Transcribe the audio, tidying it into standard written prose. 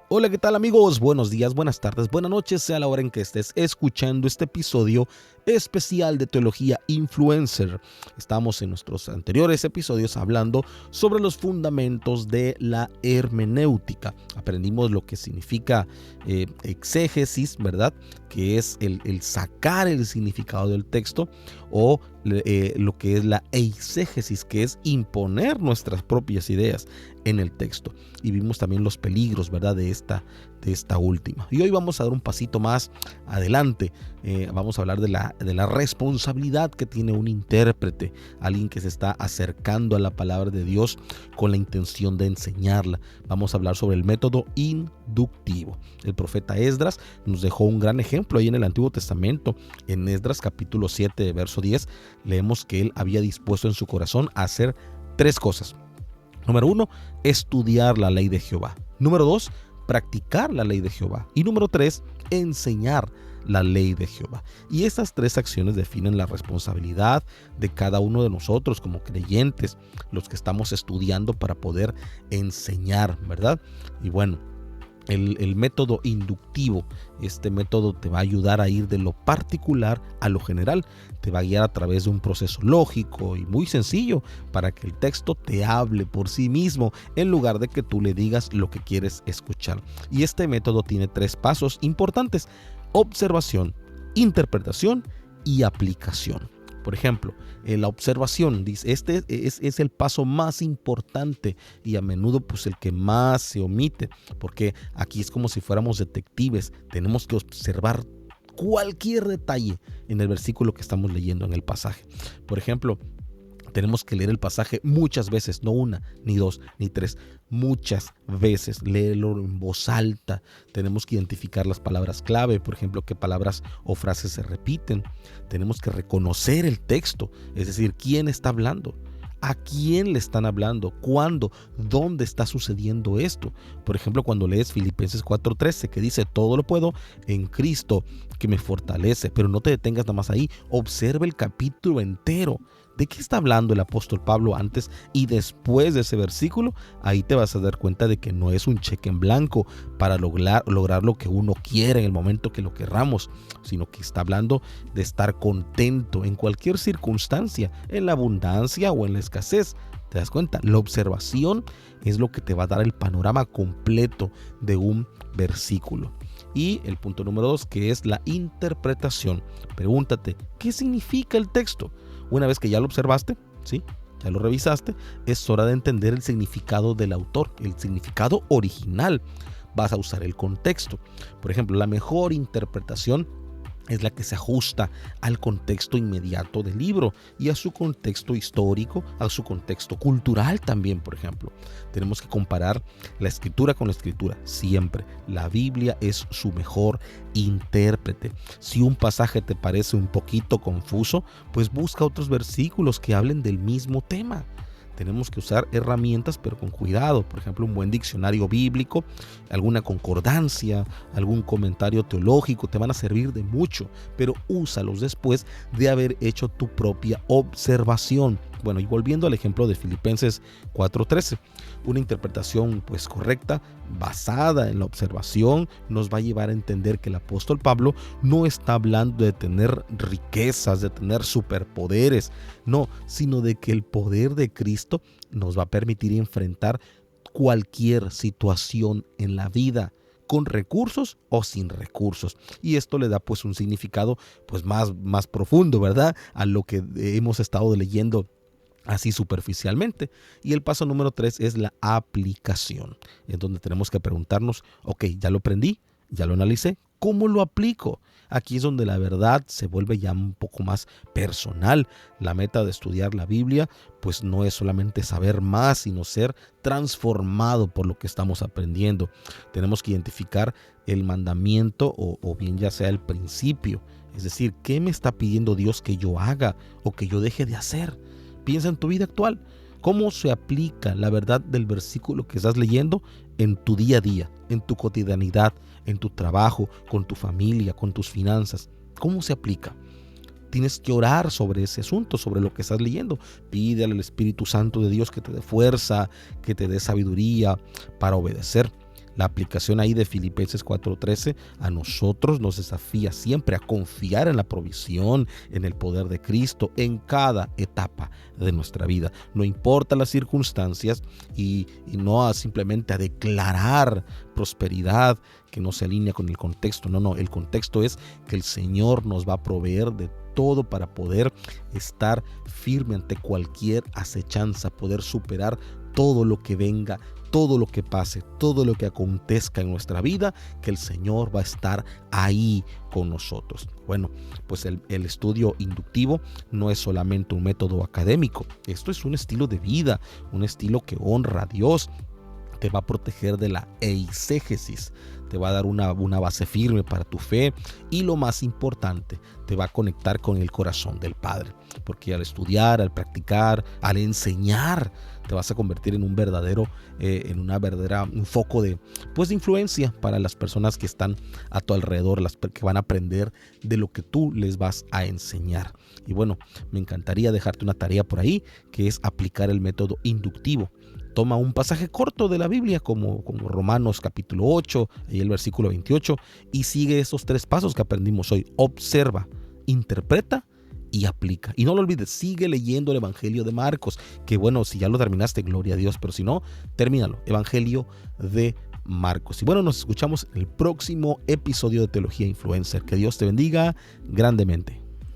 Hola, ¿qué tal amigos? Buenos días, buenas tardes, buenas noches, sea la hora en que estés escuchando este episodio especial de Teología Influencer. Estamos en nuestros anteriores episodios hablando sobre los fundamentos de la hermenéutica. Aprendimos lo que significa exégesis, ¿verdad? Que es el sacar el significado del texto, o lo que es la eisegesis, que es imponer nuestras propias ideas en el texto. Y vimos también los peligros, ¿verdad?, de esta última. Y hoy vamos a dar un pasito más adelante. Vamos a hablar de la responsabilidad que tiene un intérprete, alguien que se está acercando a la palabra de Dios con la intención de enseñarla. Vamos a hablar sobre el método inductivo. El profeta Esdras nos dejó un gran ejemplo ahí en el Antiguo Testamento. En Esdras capítulo 7, verso 10, leemos que él había dispuesto en su corazón a hacer 3 cosas. Número 1, estudiar la ley de Jehová. Número 2, practicar la ley de Jehová. Y número 3, enseñar la ley de Jehová. Y estas 3 acciones definen la responsabilidad de cada uno de nosotros como creyentes, los que estamos estudiando para poder enseñar, ¿verdad? Y bueno, el método inductivo, este método te va a ayudar a ir de lo particular a lo general, te va a guiar a través de un proceso lógico y muy sencillo para que el texto te hable por sí mismo en lugar de que tú le digas lo que quieres escuchar. Y este método tiene 3 pasos importantes: observación, interpretación y aplicación. Por ejemplo, en la observación, dice, este es el paso más importante y a menudo pues el que más se omite, porque aquí es como si fuéramos detectives. Tenemos que observar cualquier detalle en el versículo que estamos leyendo, en el pasaje. Por ejemplo, tenemos que leer el pasaje muchas veces, no una, ni 2, ni 3, muchas veces. Léelo en voz alta. Tenemos que identificar las palabras clave, por ejemplo, qué palabras o frases se repiten. Tenemos que reconocer el texto, es decir, quién está hablando, a quién le están hablando, cuándo, dónde está sucediendo esto. Por ejemplo, cuando lees Filipenses 4:13, que dice: todo lo puedo en Cristo que me fortalece. Pero no te detengas nada más ahí, observa el capítulo entero. ¿De qué está hablando el apóstol Pablo antes y después de ese versículo? Ahí te vas a dar cuenta de que no es un cheque en blanco para lograr lo que uno quiere en el momento que lo querramos, sino que está hablando de estar contento en cualquier circunstancia, en la abundancia o en la escasez. ¿Te das cuenta? La observación es lo que te va a dar el panorama completo de un versículo. Y el punto número 2, que es la interpretación. Pregúntate, ¿qué significa el texto? Una vez que ya lo observaste, ¿sí?, ya lo revisaste, es hora de entender el significado del autor, el significado original. Vas a usar el contexto. Por ejemplo, la mejor interpretación es la que se ajusta al contexto inmediato del libro y a su contexto histórico, a su contexto cultural también. Por ejemplo, tenemos que comparar la escritura con la escritura siempre. La Biblia es su mejor intérprete. Si un pasaje te parece un poquito confuso, pues busca otros versículos que hablen del mismo tema. Tenemos que usar herramientas, pero con cuidado. Por ejemplo, un buen diccionario bíblico, alguna concordancia, algún comentario teológico te van a servir de mucho, pero úsalos después de haber hecho tu propia observación. Bueno, y volviendo al ejemplo de Filipenses 4:13, una interpretación pues correcta, basada en la observación, nos va a llevar a entender que el apóstol Pablo no está hablando de tener riquezas, de tener superpoderes, no, sino de que el poder de Cristo nos va a permitir enfrentar cualquier situación en la vida, con recursos o sin recursos. Y esto le da pues un significado pues más profundo, ¿verdad?, a lo que hemos estado leyendo así superficialmente. Y el paso número 3 es la aplicación, en donde tenemos que preguntarnos: ok, ya lo aprendí, ya lo analicé, ¿cómo lo aplico? Aquí es donde la verdad se vuelve ya un poco más personal. La meta de estudiar la Biblia pues no es solamente saber más, sino ser transformado por lo que estamos aprendiendo. Tenemos que identificar el mandamiento o bien ya sea el principio, es decir, ¿qué me está pidiendo Dios que yo haga o que yo deje de hacer? Piensa en tu vida actual. ¿Cómo se aplica la verdad del versículo que estás leyendo en tu día a día, en tu cotidianidad, en tu trabajo, con tu familia, con tus finanzas? ¿Cómo se aplica? Tienes que orar sobre ese asunto, sobre lo que estás leyendo. Pídele al Espíritu Santo de Dios que te dé fuerza, que te dé sabiduría para obedecer. La aplicación ahí de Filipenses 4:13 a nosotros nos desafía siempre a confiar en la provisión, en el poder de Cristo en cada etapa de nuestra vida. No importa las circunstancias y no simplemente a declarar prosperidad que no se alinea con el contexto. No, el contexto es que el Señor nos va a proveer de todo para poder estar firme ante cualquier acechanza, poder superar todo lo que venga, todo lo que pase, todo lo que acontezca en nuestra vida, que el Señor va a estar ahí con nosotros. Bueno, pues el estudio inductivo no es solamente un método académico, esto es un estilo de vida, un estilo que honra a Dios. Te va a proteger de la eisegesis, te va a dar una base firme para tu fe y lo más importante, te va a conectar con el corazón del Padre, porque al estudiar, al practicar, al enseñar, te vas a convertir en un foco de influencia para las personas que están a tu alrededor, las que van a aprender de lo que tú les vas a enseñar. Y bueno, me encantaría dejarte una tarea por ahí, que es aplicar el método inductivo. Toma un pasaje corto de la Biblia como Romanos capítulo 8 y el versículo 28 y sigue esos 3 pasos que aprendimos hoy. Observa, interpreta y aplica. Y no lo olvides, sigue leyendo el Evangelio de Marcos, que bueno, si ya lo terminaste, gloria a Dios, pero si no, termínalo. Evangelio de Marcos. Y bueno, nos escuchamos en el próximo episodio de Teología Influencer. Que Dios te bendiga grandemente.